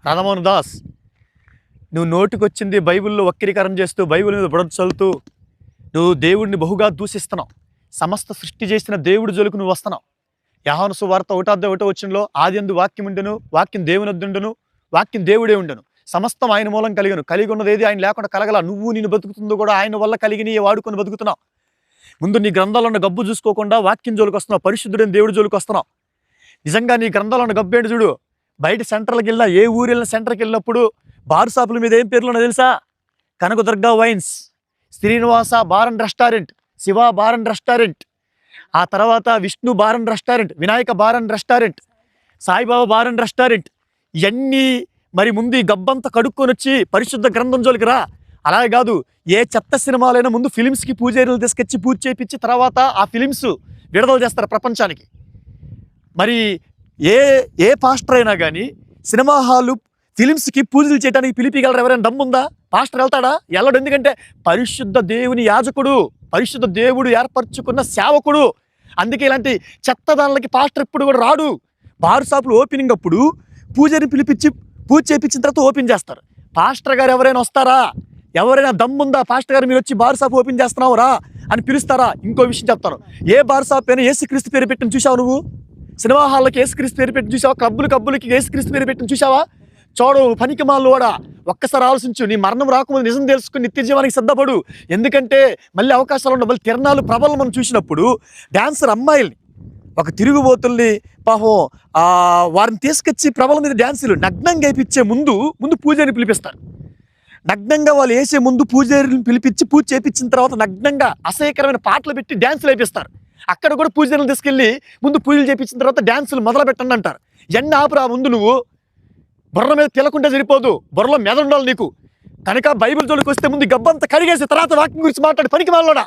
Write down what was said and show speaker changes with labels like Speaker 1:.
Speaker 1: రాధామోహన్ దాస్, నువ్వు నోటికొచ్చింది బైబిల్లో వక్రీకరణ చేస్తూ బైబిల్ మీద బుడద చల్లుతూ నువ్వు దేవుడిని బహుగా దూషిస్తున్నావు. సమస్త సృష్టి చేసిన దేవుడి జోలికి నువ్వు వస్తున్నావు. యోహాను సువార్త 1:1 ఆదియందు వాక్యం ఉండెను, వాక్యం దేవుని వద్ద ఉండెను, వాక్యం దేవుడే ఉండెను, సమస్తం ఆయన మూలం కలిగను, కలిగి ఉన్నది ఏది ఆయన లేకుండా కలగల. నువ్వు నేను బతుకుతుందో కూడా ఆయన వల్ల కలిగి వాడుకొని బతుకుతున్నావు. ముందు నీ గ్రంథాల్లో ఉన్న గబ్బు చూసుకోకుండా వాక్యం జోలికి వస్తున్నావు, పరిశుద్ధుడైన దేవుడి జోలికి వస్తున్నావు. నిజంగా నీ గ్రంథాల్లో ఉన్న గబ్బు ఏంటి చూడు. బయట సెంటర్కి వెళ్ళినా, ఏ ఊరు వెళ్ళిన సెంటర్కి వెళ్ళినప్పుడు బార్ షాపుల మీద ఏం పేర్లు ఉన్నా తెలుసా? Kanakadurga wines, Srinivasa bar and restaurant, Shiva bar and restaurant, ఆ తర్వాత Vishnu bar and restaurant, Vinayaka bar and restaurant, Saibaba bar and restaurant. ఇవన్నీ మరి ముందు ఈ గబ్బంతా కడుక్కొని వచ్చి పరిశుద్ధ గ్రంథం జోలికి రా. అలాగే కాదు, ఏ చెత్త సినిమాలైనా ముందు ఫిలిమ్స్కి పూజారులు తీసుకొచ్చి పూజ చేయించి తర్వాత ఆ ఫిలిమ్స్ విడుదల చేస్తారు ప్రపంచానికి. మరి ఏ పాస్టర్ అయినా కానీ సినిమా హాలు ఫిలిమ్స్కి పూజలు చేయడానికి పిలిపిగలరు? ఎవరైనా దమ్ముందా? పాస్టర్ వెళ్తాడా? వెళ్ళడు. ఎందుకంటే పరిశుద్ధ దేవుని యాజకుడు, పరిశుద్ధ దేవుడు ఏర్పరచుకున్న సేవకుడు. అందుకే ఇలాంటి చెత్తదానికి పాస్టర్ ఎప్పుడు కూడా రాడు. బార్ షాపులు ఓపెనింగ్ అప్పుడు పూజని పిలిపించి పూజ చేయించిన తర్వాత ఓపెన్ చేస్తారు. పాస్టర్ గారు ఎవరైనా వస్తారా? ఎవరైనా దమ్ముందా? పాస్టర్ గారు మీరు వచ్చి బార్ షాప్ ఓపెన్ చేస్తున్నావు రా అని పిలుస్తారా? ఇంకో విషయం చెప్తాను. ఏ బార్ షాప్ అయినా యేసుక్రీస్తు పేరు పెట్టిన చూసావు నువ్వు? సినిమా హాల్కి యేసుక్రీస్తు పేరు పెట్టిన చూసావా? క్లబ్బులకి యేసుక్రీస్తు పేరు పెట్టిన చూసావా? చూడు పనికి మాలు వాడా, ఒక్కసారి ఆలోచించు. నీ మరణం రాకముందు నిజం తెలుసుకుని నిత్య జీవానికి సిద్ధపడు. ఎందుకంటే మళ్ళీ అవకాశాలు ఉండవు. మళ్ళీ తిరణాలు ప్రభలు మనం చూసినప్పుడు డాన్సర్ అమ్మాయిల్ని, ఒక తిరుగుబోతుల్ని పాపం వారిని తీసుకొచ్చి ప్రభల మీద డాన్సులు నగ్నంగా వేయించే ముందు పూజారిని పిలిపిస్తారు. నగ్నంగా వాళ్ళు వేసే ముందు పూజారిని పిలిపించి పూజ చేయించిన తర్వాత నగ్నంగా అసహ్యకరమైన పాటలు పెట్టి డాన్సులు వేపిస్తారు. అక్కడ కూడా పూజారులు తీసుకెళ్ళి ముందు పూజలు చేయించిన తర్వాత డాన్సులు మొదలు పెట్టండి అంటారు. ఎన్ని ఆపురా ముందు నువ్వు. బుర్ర మీద తెలకుంటే సరిపోదు, బుర్రలో మెద ఉండాలి నీకు. కనుక బైబిల్ జోలికి వస్తే ముందు గబ్బంతా కడిగేసి తర్వాత వాక్యం గురించి మాట్లాడి పనికి మాలోడా.